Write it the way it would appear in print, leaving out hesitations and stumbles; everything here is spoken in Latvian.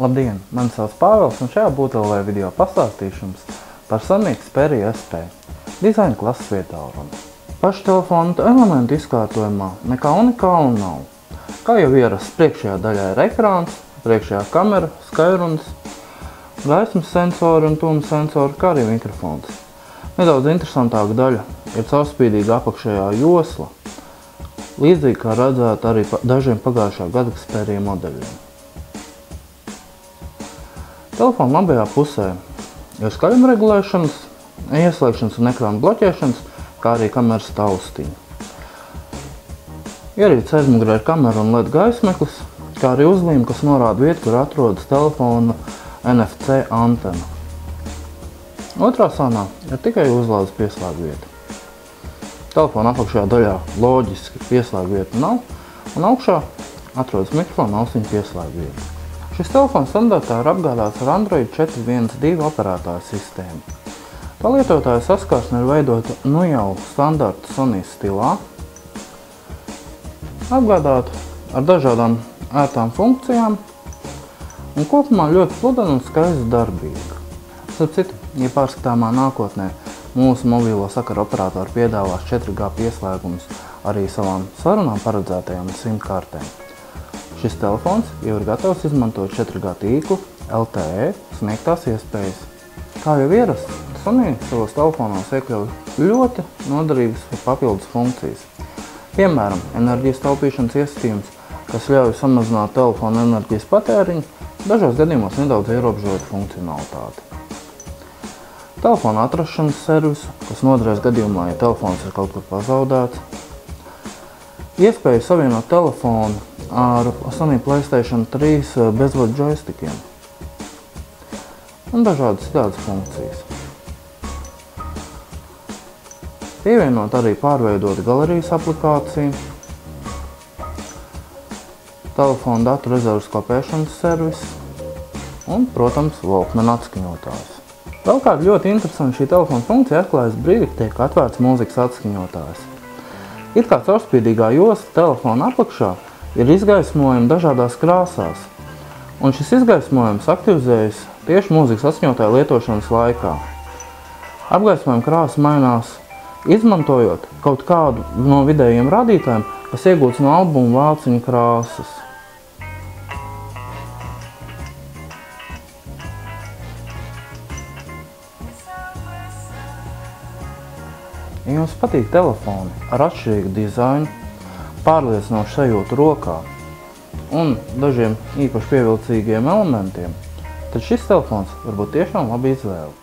Labdien, mani sauc Pāvils un šajā būtelē video pastāstīšu jums par Sony Xperia SP dizaina klases vietālruni. Pašu telefonu elementu izkārtojumā nekā unikāla nav. Kā jau ierasts, priekšējā daļā ir ekrāns, priekšējā kamera, skaļrunis, gaismas sensori un tuma sensori, kā arī mikrofons. Nedaudz interesantāka daļa ir caurspīdīga apakšējā josla, līdzīgi kā redzēt arī dažiem pagājušā gada Xperia modeļiem. Telefona labajā pusē ir skaļuma regulēšanas, ieslēgšanas un ekrāna bloķēšanas, kā arī kameras taustiņa. Ierīces aizmugurē ir kamera un LED gaismeklis, kā arī uzlīme, kas norāda vietu, kur atrodas telefona NFC antena. Otrā sānā ir tikai uzlādes pieslēgu vieta. Telefona apakšējā daļā loģiski pieslēgu vieta nav, un augšā atrodas mikrofona austiņu pieslēgu vieta. Šis telefons standartā ir apgādāts ar Android 4.1.2 operētāju sistēmu. Tā lietotāja saskarsne ir veidota jau standarta Sony stilā, apgādāta ar dažādām ērtām funkcijām un kopumā ļoti pludena un skaista darbīga. Starp citu, ja pārskatāmā nākotnē mūsu mobilo sakaru operatori piedāvās 4G pieslēgumus arī savām sarunām paredzētajām SIM kartēm. Šis telefons jau ir gatavs izmantot 4G tīklu, LTE sniegtās iespējas. Kā jau ierasts, Sony savos telefonos iekļauj ļoti noderīgas papildus funkcijas. Piemēram, enerģijas taupīšanas iestatījums, kas ļauj samazināt telefona enerģijas patēriņu, dažos gadījumos nedaudz ierobežojot funkcionalitāti. Telefona atrašanas servisu, kas noderēs gadījumā, ja telefons ir kaut kur pazaudēts. Iespēju savienot telefonu ar Sony PlayStation 3 bezvadu joystickiem un dažādas citādas funkcijas. Pievienot arī pārveidota galerijas aplikācija, telefona datu rezervas kopēšanas servis un, protams, Walkman atskaņotājs. Vēl kāda ļoti interesanta šī telefona funkcija atklājas brīdī, kad tiek atvērts mūzikas atskaņotājs. It kā caurspīdīgā josla telefona apakšā ir izgaismojumi dažādās krāsās, un šis izgaismojums aktivizējas tieši mūzikas atskaņotāja lietošanas laikā. Apgaismojuma krāsa mainās, izmantojot kaut kādu no vidējiem rādītājiem, kas iegūts no albuma vāciņu krāsas. Ja jums patīk telefoni ar atšķirīgu dizainu, pārliecinošu sajūtu rokā un dažiem īpaši pievilcīgiem elementiem, tad šis telefons var būt tiešām laba izvēle.